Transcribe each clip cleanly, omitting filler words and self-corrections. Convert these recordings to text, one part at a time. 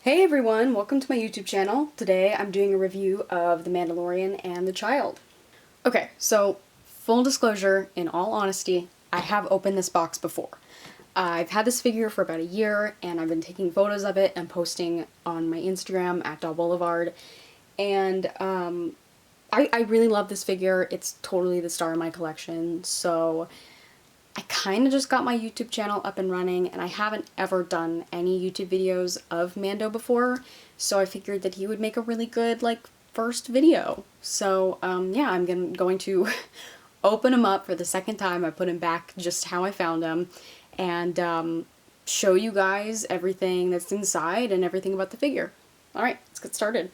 Hey everyone, welcome to my YouTube channel. Today I'm doing a review of The Mandalorian and the Child. Okay, so full disclosure, in all honesty, I have opened this box before. I've had this figure for about a year and I've been taking photos of it and posting on my Instagram at @Boulevard. And I really love this figure. It's totally the star of my collection, so I kind of just got my YouTube channel up and running, and I haven't ever done any YouTube videos of Mando before, so I figured that he would make a really good, first video. So, yeah, I'm going to open him up for the second time. I put him back just how I found him, and show you guys everything that's inside and everything about the figure. Alright, let's get started.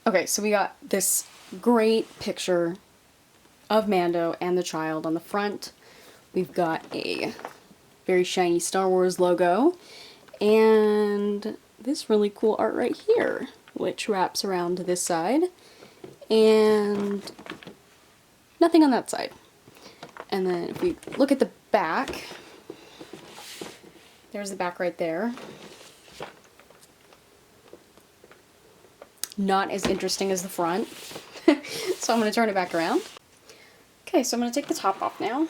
Okay, so we got this great picture of Mando and the Child on the front. We've got a very shiny Star Wars logo and this really cool art right here, which wraps around to this side, and nothing on that side. And then if we look at the back, there's the back right there. Not as interesting as the front. So I'm going to turn it back around. Okay, so I'm going to take the top off now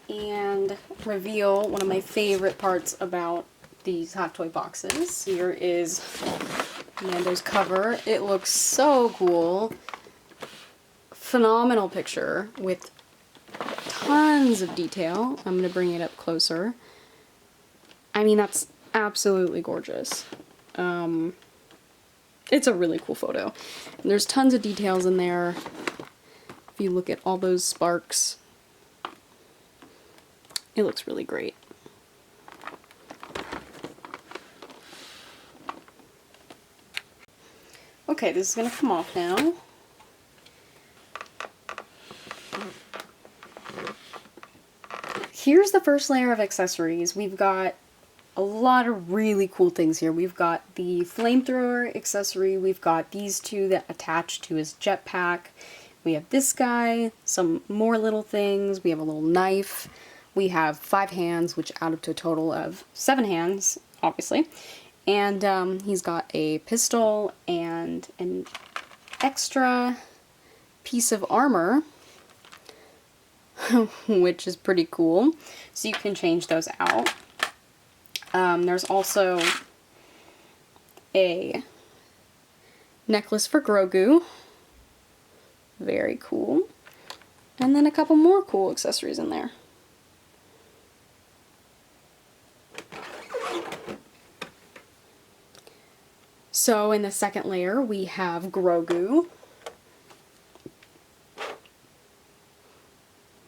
and reveal one of my favorite parts about these Hot Toy boxes. Here is Mando's cover. It looks so cool. Phenomenal picture with tons of detail. I'm going to bring it up closer. I mean, that's absolutely gorgeous. It's a really cool photo. And there's tons of details in there. If you look at all those sparks, it looks really great. Okay, this is going to come off now. Here's the first layer of accessories. We've got a lot of really cool things here. We've got the flamethrower accessory, we've got these two that attach to his jetpack, we have this guy, some more little things, we have a little knife, we have 5 hands, which add up to a total of 7 hands, obviously, and he's got a pistol and an extra piece of armor, which is pretty cool, so you can change those out. There's also a necklace for Grogu. Very cool. And then a couple more cool accessories in there. So in the second layer we have Grogu.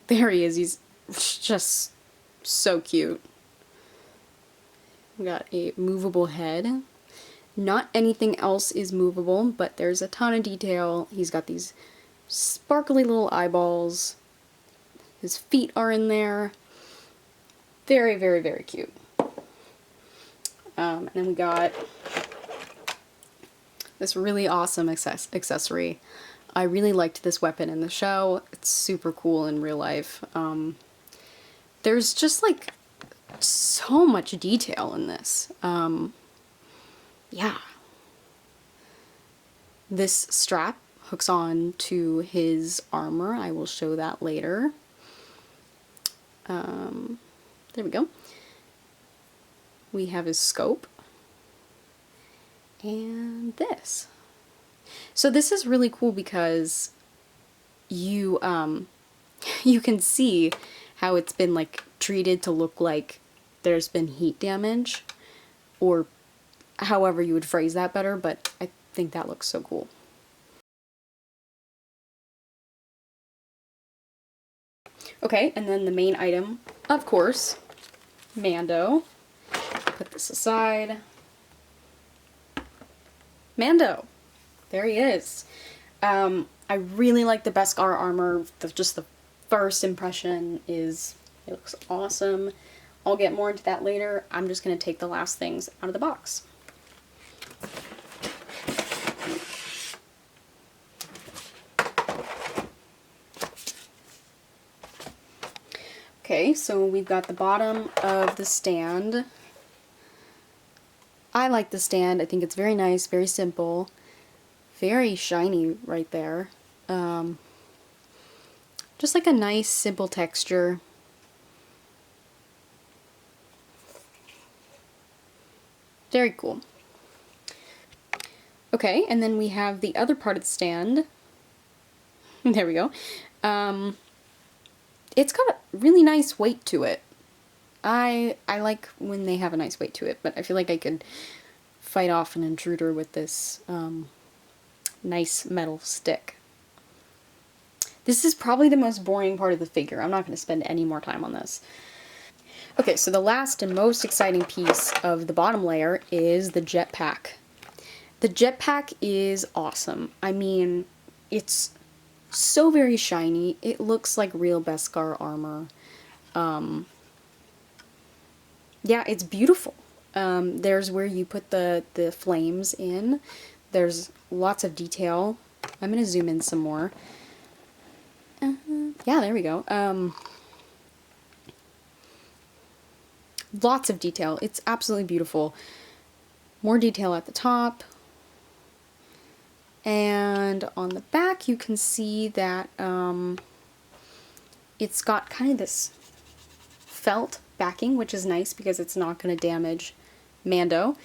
There he is. He's just so cute. We got a movable head. Not anything else is movable, but there's a ton of detail. He's got these sparkly little eyeballs. His feet are in there. Very, very, very cute. And then we got this really awesome accessory. I really liked this weapon in the show. It's super cool in real life. There's just so much detail in this. Yeah. This strap hooks on to his armor. I will show that later. There we go. We have his scope. And this. So this is really cool because you can see how it's been treated to look like there's been heat damage, or however you would phrase that better, but I think that looks so cool. Okay, and then the main item, of course, Mando. Put this aside. Mando! There he is. I really like the Beskar armor. Just the first impression is it looks awesome. I'll get more into that later. I'm just going to take the last things out of the box. Okay, so we've got the bottom of the stand. I like the stand. I think it's very nice, very simple, very shiny right there. Just like a nice, simple texture. Very cool. Okay, and then we have the other part of the stand. There we go. It's got a really nice weight to it. I like when they have a nice weight to it, but I feel like I could fight off an intruder with this nice metal stick. This is probably the most boring part of the figure. I'm not going to spend any more time on this. Okay, so the last and most exciting piece of the bottom layer is the jetpack. The jetpack is awesome. I mean, it's so very shiny. It looks like real Beskar armor. Yeah, it's beautiful. There's where you put the flames in. There's lots of detail. I'm going to zoom in some more. Yeah, there we go. Lots of detail. It's absolutely beautiful. More detail at the top. And on the back you can see that it's got kind of this felt backing, which is nice because it's not going to damage Mando.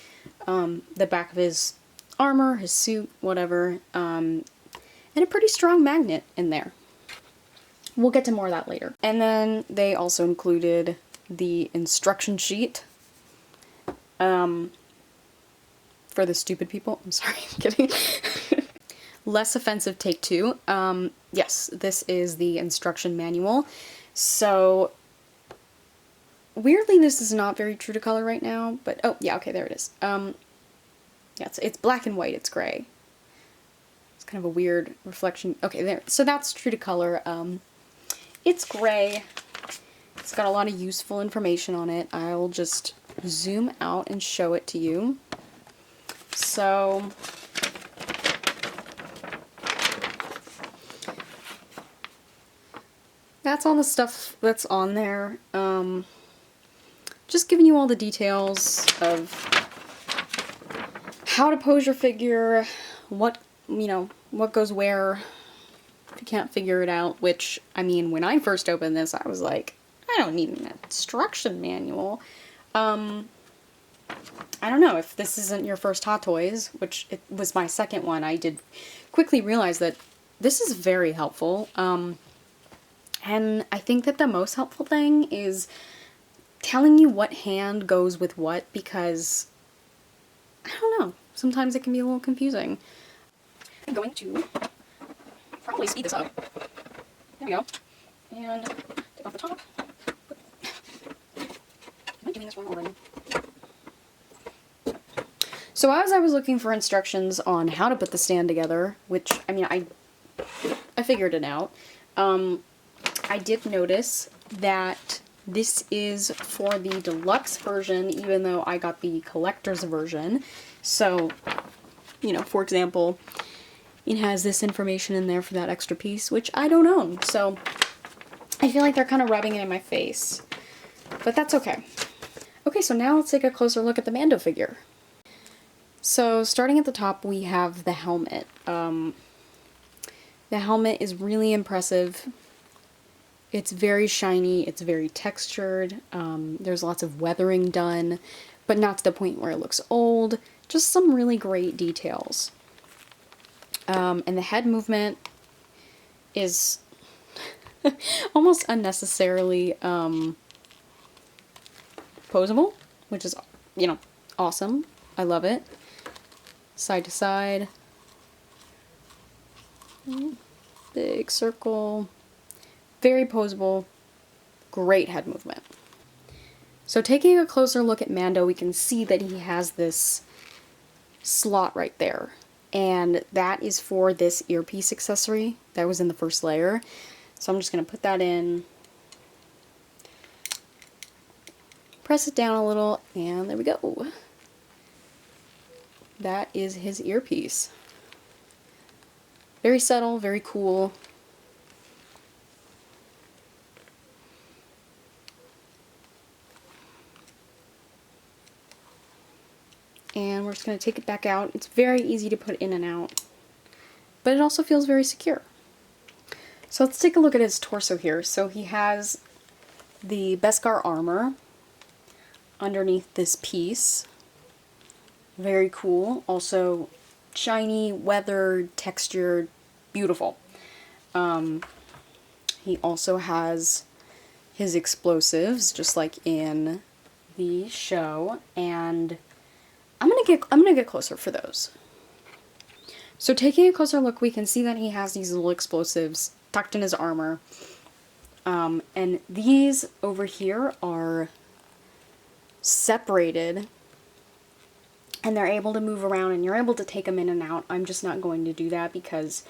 The back of his armor, his suit, whatever, and a pretty strong magnet in there. We'll get to more of that later. And then they also included the instruction sheet for the stupid people. I'm sorry, I'm kidding. Less offensive, take two. Yes, this is the instruction manual. So, weirdly this is not very true to color right now, but oh yeah, okay, there it is. Yeah, it's black and white, it's gray. It's kind of a weird reflection. Okay, there. So that's true to color. It's gray. It's got a lot of useful information on it. I'll just zoom out and show it to you. So, that's all the stuff that's on there. Just giving you all the details of how to pose your figure, what, you know, what goes where if you can't figure it out, which, I mean, when I first opened this, I was like, I don't need an instruction manual. I don't know, if this isn't your first Hot Toys, which it was my second one, I did quickly realize that this is very helpful. And I think that the most helpful thing is telling you what hand goes with what, because, I don't know, sometimes it can be a little confusing. I'm going to probably speed this up. There we go. And take off the top. Am I doing this wrong already? So as I was looking for instructions on how to put the stand together, which, I mean, I figured it out, I did notice that this is for the deluxe version, even though I got the collector's version. So, you know, for example, it has this information in there for that extra piece, which I don't own. So I feel like they're kind of rubbing it in my face, but that's okay. Okay, so now let's take a closer look at the Mando figure. So starting at the top, we have the helmet. The helmet is really impressive. It's very shiny, it's very textured, there's lots of weathering done, but not to the point where it looks old. Just some really great details. And the head movement is almost unnecessarily posable, which is, you know, awesome. I love it. Side to side. Big circle. Very posable. Great head movement. So taking a closer look at Mando, we can see that he has this slot right there. And that is for this earpiece accessory that was in the first layer. So I'm just going to put that in. Press it down a little, and there we go. That is his earpiece. Very subtle, very cool. And we're just going to take it back out. It's very easy to put in and out, but it also feels very secure. So let's take a look at his torso here. So he has the Beskar armor underneath this piece. Very cool. Also shiny, weathered, textured, beautiful. He also has his explosives, just like in the show, and I'm gonna get closer for those. So taking a closer look, we can see that he has these little explosives tucked in his armor. And these over here are separated, and they're able to move around, and you're able to take them in and out. I'm just not going to do that because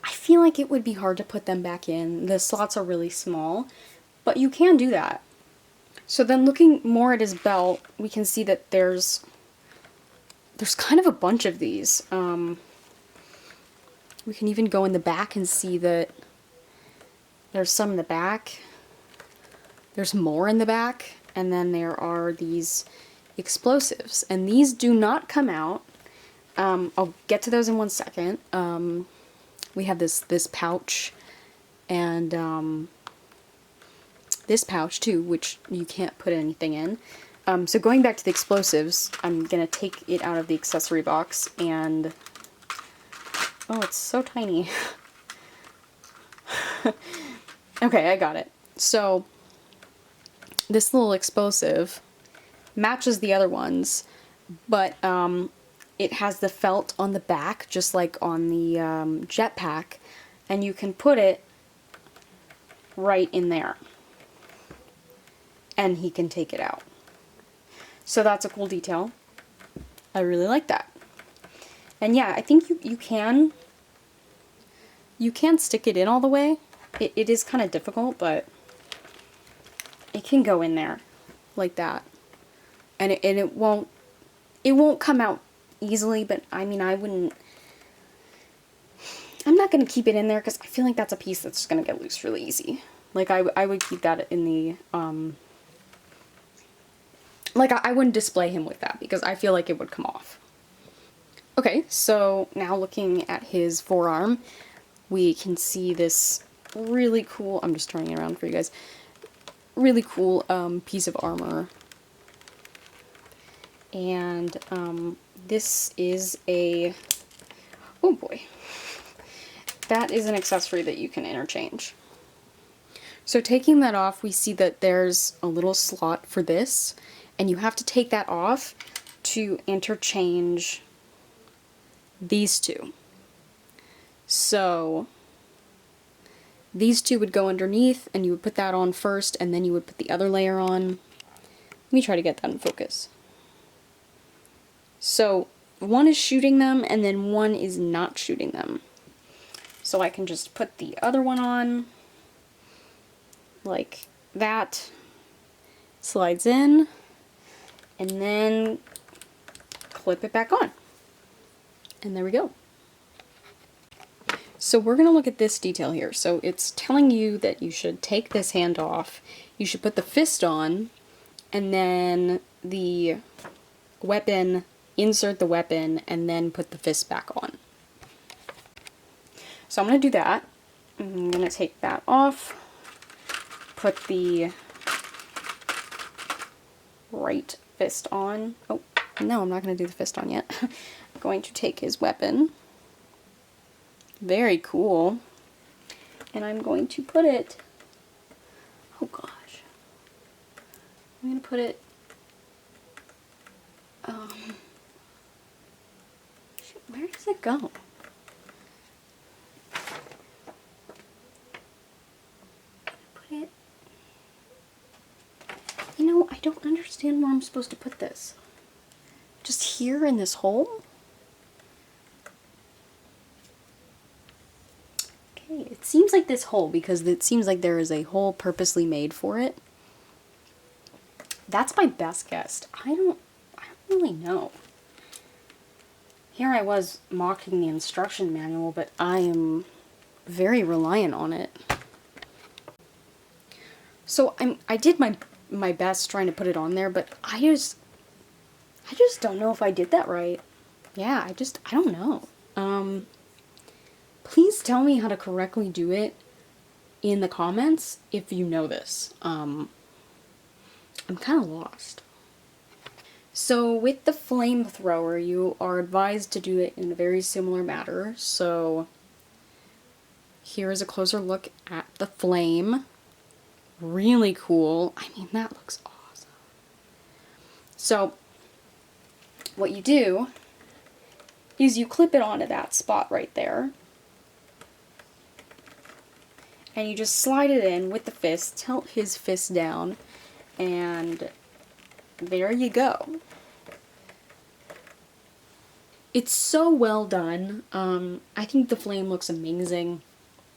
I feel like it would be hard to put them back in. The slots are really small, but you can do that. So then looking more at his belt, we can see that there's kind of a bunch of these. We can even go in the back and see that there's some in the back. There's more in the back. And then there are these explosives. And these do not come out. I'll get to those in one second. We have this pouch and this pouch too, which you can't put anything in. So going back to the explosives, I'm going to take it out of the accessory box and... Oh, it's so tiny. Okay, I got it. So, this little explosive matches the other ones, but it has the felt on the back, just like on the jetpack, and you can put it right in there. And he can take it out. So that's a cool detail. I really like that. And yeah, I think you can stick it in all the way. It is kind of difficult, but it can go in there like that. And it won't come out easily, but I mean, I'm not going to keep it in there because I feel like that's a piece that's just going to get loose really easy. Like I would keep that in the like I wouldn't display him with that because I feel like it would come off. Okay, so now looking at his forearm, we can see this really cool, I'm just turning it around for you guys, really cool piece of armor. And this is a, oh boy, that is an accessory that you can interchange. So taking that off, we see that there's a little slot for this, and you have to take that off to interchange these two. So these two would go underneath, and you would put that on first, and then you would put the other layer on. Let me try to get that in focus. So one is shooting them, and then one is not shooting them. So I can just put the other one on, like that, slides in, and then clip it back on. And there we go. So we're going to look at this detail here. So it's telling you that you should take this hand off, you should put the fist on, and then the weapon, insert the weapon, and then put the fist back on. So I'm going to do that. I'm going to take that off, put the right fist on. Oh, no, I'm not going to do the fist on yet. I'm going to take his weapon. Very cool. And I'm going to put it, oh gosh, I'm going to put it, where does it go? Put it, you know, I don't understand where I'm supposed to put this. Just here in this hole? Okay, it seems like this hole because it seems like there is a hole purposely made for it. That's my best guess. I don't really know. Here I was mocking the instruction manual, but I am very reliant on it. So I did my best trying to put it on there, but I I just don't know if I did that right. Yeah, I don't know. Please tell me how to correctly do it in the comments if you know this. I'm kind of lost. So with the flamethrower, you are advised to do it in a very similar manner. So here is a closer look at the flame. Really cool. I mean, that looks awesome. So what you do is you clip it onto that spot right there. And you just slide it in with the fist, tilt his fist down, and there you go. It's so well done. I think the flame looks amazing.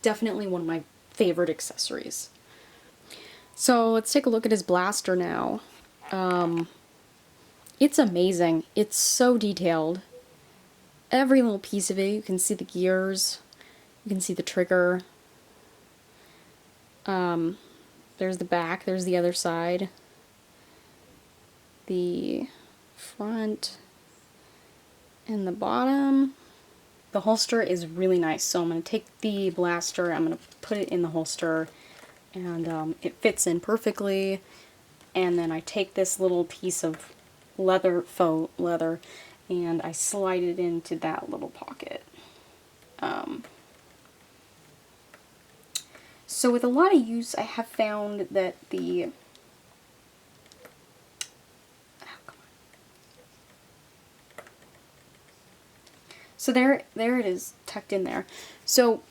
Definitely one of my favorite accessories. So let's take a look at his blaster now. It's amazing. It's so detailed. Every little piece of it, you can see the gears, you can see the trigger. There's the back, there's the other side, the front, and the bottom. The holster is really nice, so I'm going to take the blaster, I'm going to put it in the holster, and it fits in perfectly. And then I take this little piece of leather, faux leather, and I slide it into that little pocket. So with a lot of use, I have found that the So there it is, tucked in there. So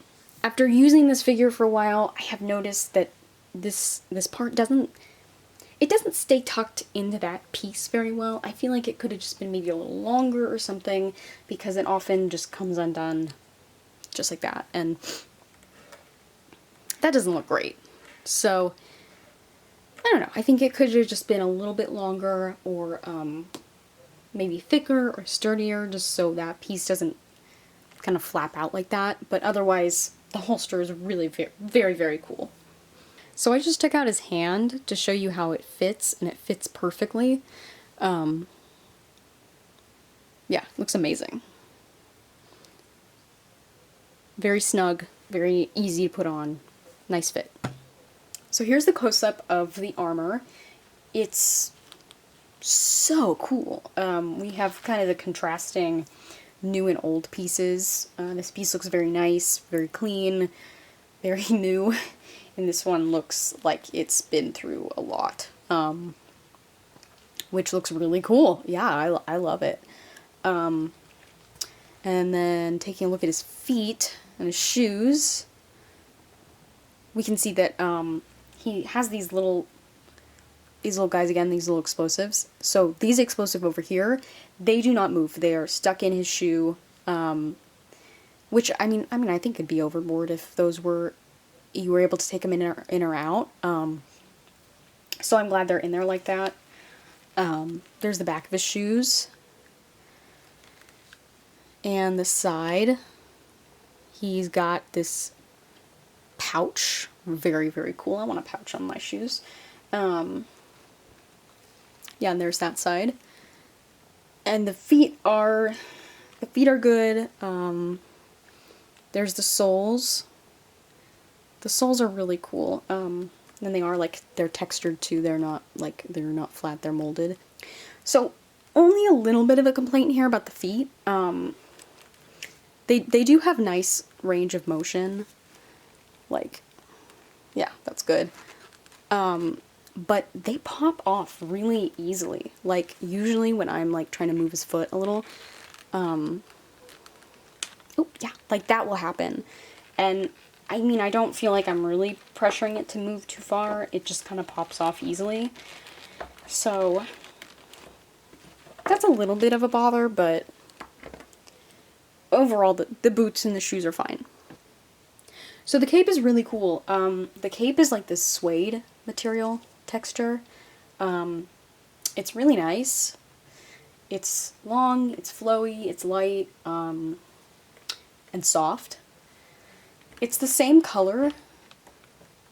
after using this figure for a while, I have noticed that this part doesn't stay tucked into that piece very well. I feel like it could have just been maybe a little longer or something, because it often just comes undone just like that, and that doesn't look great. So I don't know, I think it could have just been a little bit longer, or maybe thicker or sturdier, just so that piece doesn't kind of flap out like that. But otherwise, the holster is really very, very cool. So I just took out his hand to show you how it fits, and it fits perfectly. Yeah, looks amazing. Very snug, very easy to put on, nice fit. So here's the close-up of the armor. It's so cool. We have kind of the contrasting new and old pieces. This piece looks very nice, very clean, very new, and this one looks like it's been through a lot, which looks really cool. Yeah, I love it. And then taking a look at his feet and his shoes, we can see that he has these little guys again, these little explosives. So these explosive over here, they do not move. They are stuck in his shoe, which I mean, I think could be overboard if you were able to take them in or out. So I'm glad they're in there like that. There's the back of his shoes, and the side. He's got this pouch, very, very cool. I want a pouch on my shoes. Yeah, and there's that side. And the feet are good. There's the soles. The soles are really cool. And they are they're textured too. They're not flat, they're molded. So only a little bit of a complaint here about the feet. They do have nice range of motion. Yeah, that's good. But they pop off really easily. Usually when I'm trying to move his foot a little, oh yeah, that will happen. And I mean, I don't feel like I'm really pressuring it to move too far. It just kind of pops off easily. So that's a little bit of a bother, but overall the boots and the shoes are fine. So the cape is really cool. The cape is this suede material texture. It's really nice. It's long, it's flowy, it's light, and soft. It's the same color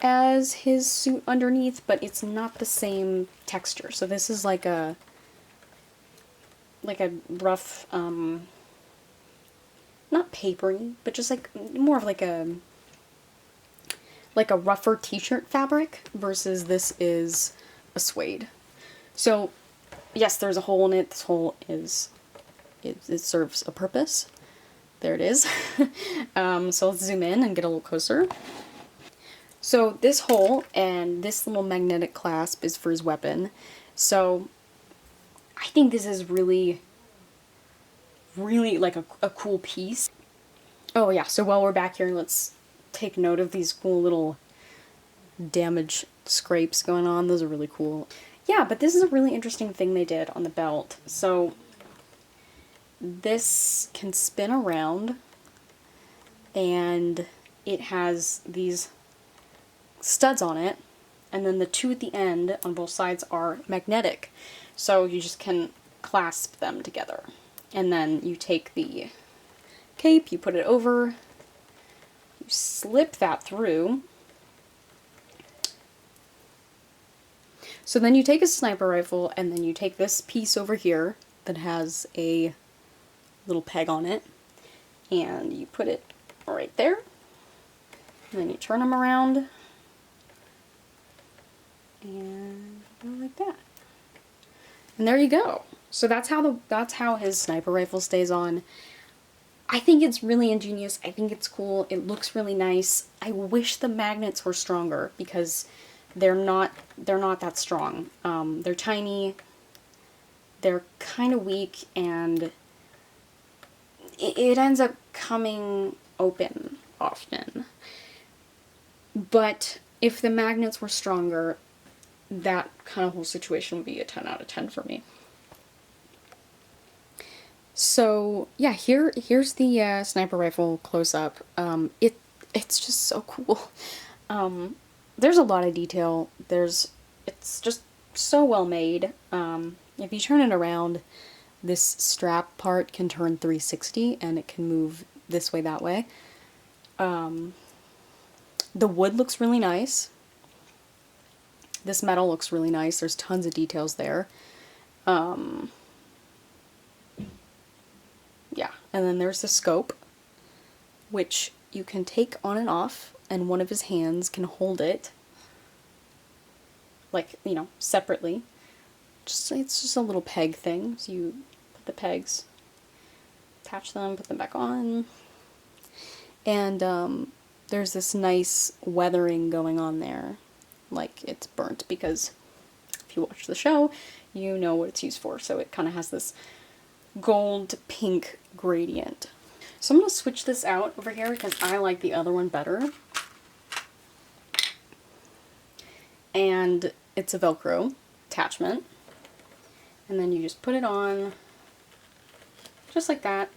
as his suit underneath, but it's not the same texture. So this is like a rough, not papery, but just like more of like a rougher t-shirt fabric versus this is a suede. So yes, there's a hole in it. This hole is, it serves a purpose. There it is. So let's zoom in and get a little closer. So this hole and this little magnetic clasp is for his weapon. So I think this is really, really like a cool piece. Oh yeah, so while we're back here, let's take note of these cool little damage scrapes going on. Those are really cool. Yeah, but this is a really interesting thing they did on the belt. So this can spin around and it has these studs on it, and then the two at the end on both sides are magnetic. So you just can clasp them together. And then you take the cape, you put it over, you slip that through. So then you take a sniper rifle and then you take this piece over here that has a little peg on it and you put it right there. And then you turn them around and go like that. And there you go. So that's how his sniper rifle stays on. I think it's really ingenious. I think it's cool. It looks really nice. I wish the magnets were stronger because they're not that strong. They're tiny. They're kind of weak, and it ends up coming open often. But if the magnets were stronger, that kind of whole situation would be a 10 out of 10 for me. So yeah, here's the sniper rifle close up. It's just so cool. There's a lot of detail. It's just so well made. If you turn it around, this strap part can turn 360 and it can move this way, that way. The wood looks really nice. This metal looks really nice. There's tons of details there. Yeah, and then there's the scope, which you can take on and off, and one of his hands can hold it, like, you know, separately. It's just a little peg thing. So you put the pegs, attach them, put them back on, and there's this nice weathering going on there, like it's burnt, because if you watch the show, you know what it's used for. So it kind of has this gold to pink gradient. So I'm going to switch this out over here because I like the other one better. And it's a Velcro attachment. And then you just put it on just like that.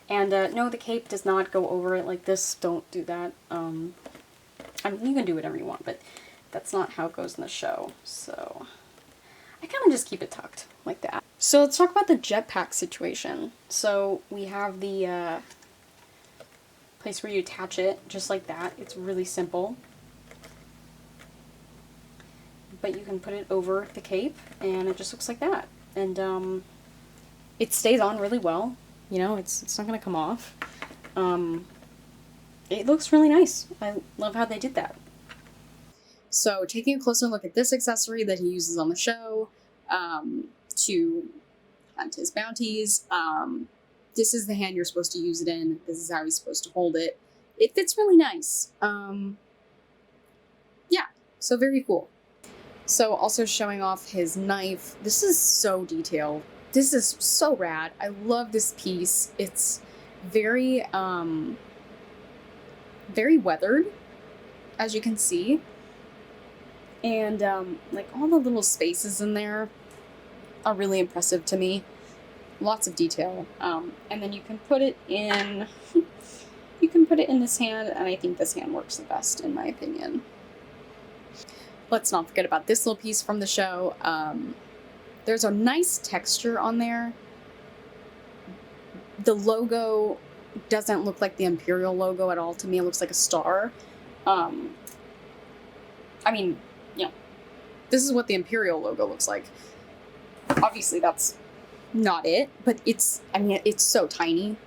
And no, the cape does not go over it like this. Don't do that. I mean, you can do whatever you want, but that's not how it goes in the show. So I kind of just keep it tucked like that. So let's talk about the jetpack situation. So we have the place where you attach it, just like that. It's really simple. But you can put it over the cape, and it just looks like that. And it stays on really well. You know, it's not going to come off. It looks really nice. I love how they did that. So taking a closer look at this accessory that he uses on the show, to hunt his bounties. This is the hand you're supposed to use it in. This is how he's supposed to hold it. It fits really nice. Yeah, so very cool. So also showing off his knife. This is so detailed. This is so rad. I love this piece. It's very, very weathered, as you can see. And, like, all the little spaces in there are really impressive to me. Lots of detail. And then you can put it in, you can put it in this hand, and I think this hand works the best, in my opinion. Let's not forget about this little piece from the show. There's a nice texture on there. The logo doesn't look like the Imperial logo at all to me. It looks like a star. I mean, you know, this is what the Imperial logo looks like. Obviously, that's not it, but it's, I mean, it's so tiny.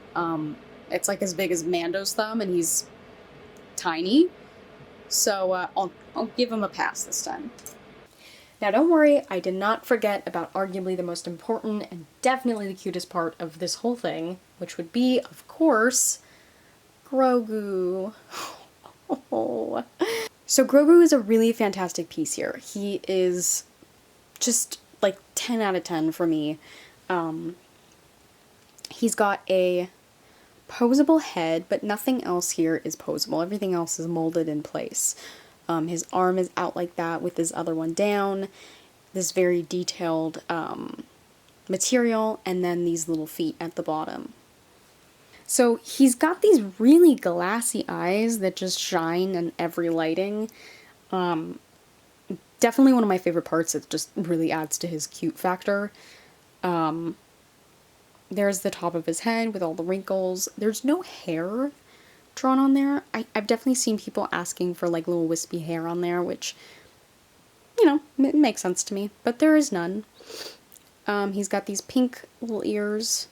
It's like as big as Mando's thumb, and he's tiny. So I'll give him a pass this time. Now don't worry, I did not forget about arguably the most important and definitely the cutest part of this whole thing, which would be, of course, Grogu. Oh. So Grogu is a really fantastic piece here. He is just like 10 out of 10 for me. He's got a posable head, but nothing else here is posable. Everything else is molded in place. His arm is out like that with his other one down. This very detailed material, and then these little feet at the bottom. So he's got these really glassy eyes that just shine in every lighting. Definitely one of my favorite parts. It just really adds to his cute factor. There's the top of his head with all the wrinkles. There's no hair drawn on there. I've definitely seen people asking for like little wispy hair on there, which, you know, it makes sense to me, but there is none. He's got these pink little ears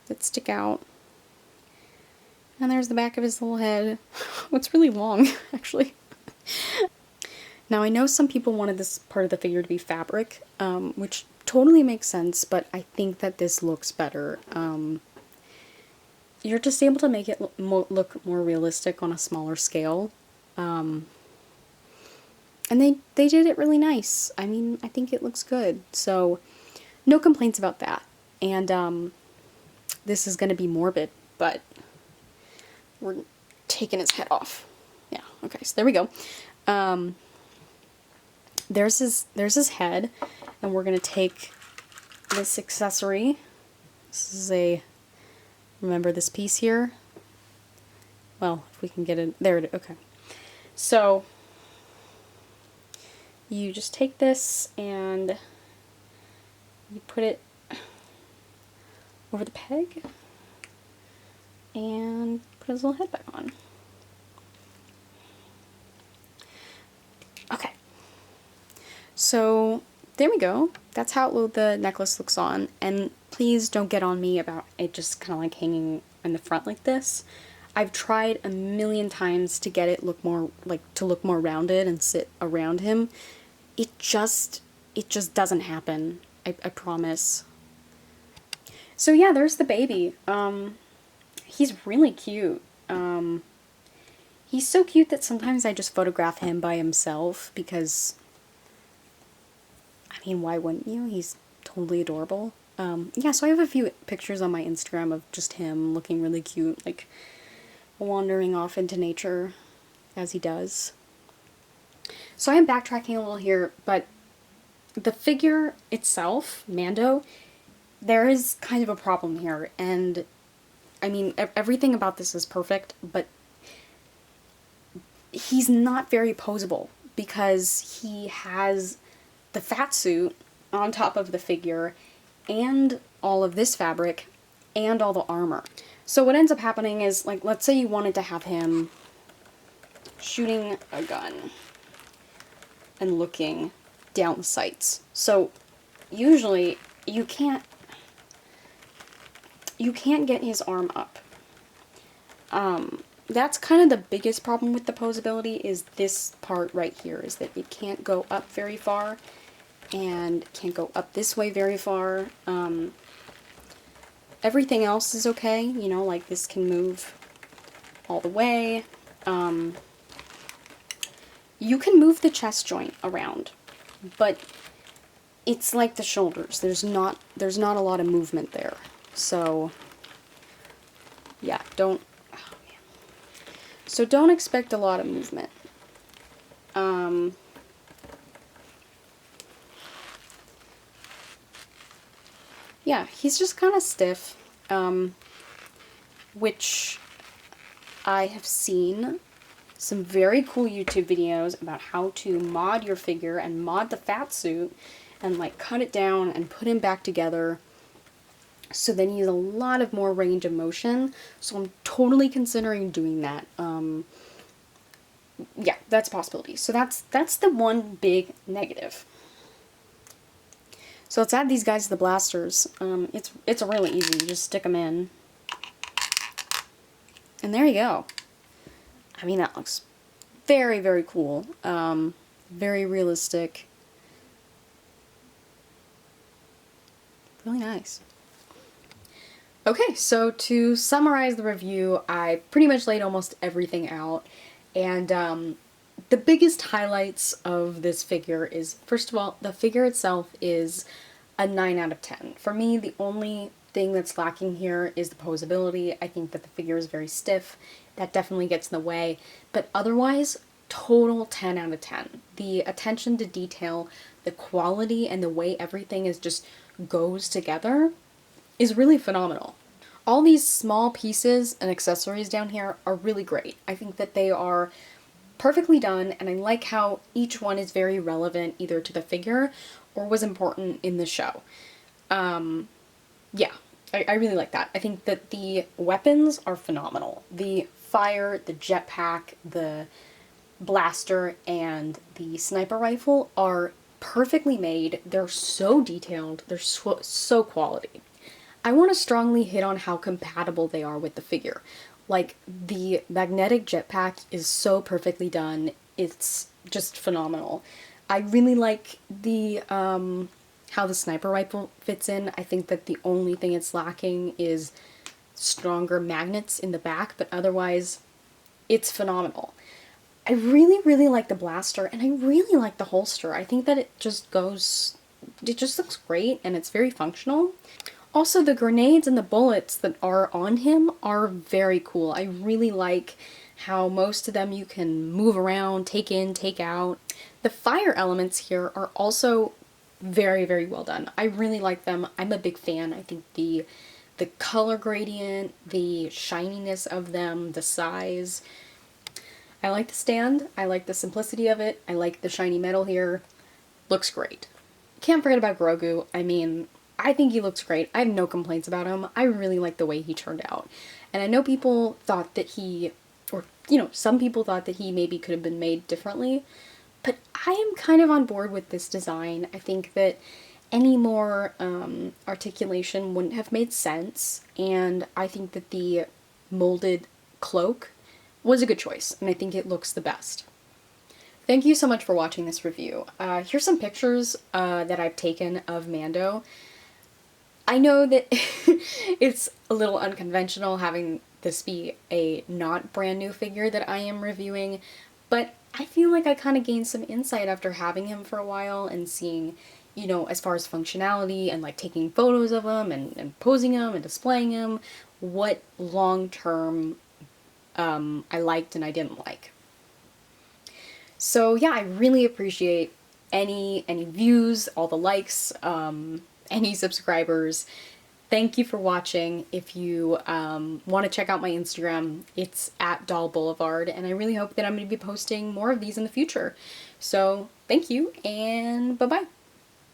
that stick out. And there's the back of his little head. It's really long, actually. Now, I know some people wanted this part of the figure to be fabric, which totally makes sense, but I think that this looks better. You're just able to make it look more realistic on a smaller scale. And they did it really nice. I mean, I think it looks good. So, no complaints about that. And this is going to be morbid, but we're taking his head off. Yeah, okay, so there we go. There's his head, and we're going to take this accessory. This is a, remember this piece here? Well, if we can get it, there it is, okay. So, you just take this and you put it over the peg and put his little head back on. Okay. So, there we go. That's how the necklace looks on. And please don't get on me about it just kind of like hanging in the front like this. I've tried a million times to get it look more rounded and sit around him. It just doesn't happen. I promise. So yeah, there's the baby. He's really cute. He's so cute that sometimes I just photograph him by himself because, I mean, why wouldn't you? He's totally adorable. Yeah, so I have a few pictures on my Instagram of just him looking really cute, like wandering off into nature as he does. So I am backtracking a little here, but the figure itself, Mando, there is kind of a problem here, and I mean, everything about this is perfect, but he's not very posable because he has the fat suit on top of the figure and all of this fabric and all the armor. So what ends up happening is, like, let's say you wanted to have him shooting a gun and looking down the sights. So usually you can't get his arm up. That's kind of the biggest problem with the posability, is this part right here, is that it can't go up very far and can't go up this way very far. Everything else is okay, you know, like this can move all the way. You can move the chest joint around, but it's like the shoulders. There's not a lot of movement there. So yeah, don't expect a lot of movement. Yeah, he's just kind of stiff, which I have seen some very cool YouTube videos about how to mod your figure and mod the fat suit and like cut it down and put him back together. So then he has a lot of more range of motion. So I'm totally considering doing that. Yeah, that's a possibility. So that's the one big negative. So let's add these guys to the blasters. It's really easy. You just stick them in. And there you go. I mean, that looks very, very cool. Very realistic. Really nice. Okay, so to summarize the review, I pretty much laid almost everything out. And the biggest highlights of this figure is, first of all, the figure itself is a 9 out of 10. For me, the only thing that's lacking here is the posability. I think that the figure is very stiff. That definitely gets in the way. But otherwise, total 10 out of 10. The attention to detail, the quality, and the way everything is just goes together is really phenomenal. All these small pieces and accessories down here are really great. I think that they are perfectly done, and I like how each one is very relevant either to the figure or was important in the show. Yeah, I really like that. I think that the weapons are phenomenal. The fire, the jetpack, the blaster, and the sniper rifle are perfectly made. They're so detailed. They're so quality. I want to strongly hit on how compatible they are with the figure. Like, the magnetic jetpack is so perfectly done. It's just phenomenal. I really like the how the sniper rifle fits in. I think that the only thing it's lacking is stronger magnets in the back, but otherwise it's phenomenal. I really, really like the blaster, and I really like the holster. I think that it just looks great, and it's very functional. Also, the grenades and the bullets that are on him are very cool. I really like how most of them you can move around, take in, take out. The fire elements here are also very, very well done. I really like them. I'm a big fan. I think the color gradient, the shininess of them, the size. I like the stand. I like the simplicity of it. I like the shiny metal here. Looks great. Can't forget about Grogu. I mean, I think he looks great. I have no complaints about him. I really like the way he turned out. And I know people thought that he, or, some people thought that he maybe could have been made differently, but I am kind of on board with this design. I think that any more articulation wouldn't have made sense, and I think that the molded cloak was a good choice, and I think it looks the best. Thank you so much for watching this review. Here's some pictures that I've taken of Mando. I know that it's a little unconventional having this be a not brand new figure that I am reviewing, but I feel like I kind of gained some insight after having him for a while and seeing, as far as functionality and like taking photos of him and posing him and displaying him, what long-term I liked and I didn't like. So yeah, I really appreciate any views, all the likes, any subscribers. Thank you for watching. If you want to check out my Instagram, it's @dollboulevard, and I really hope that I'm going to be posting more of these in the future. So thank you, and bye-bye.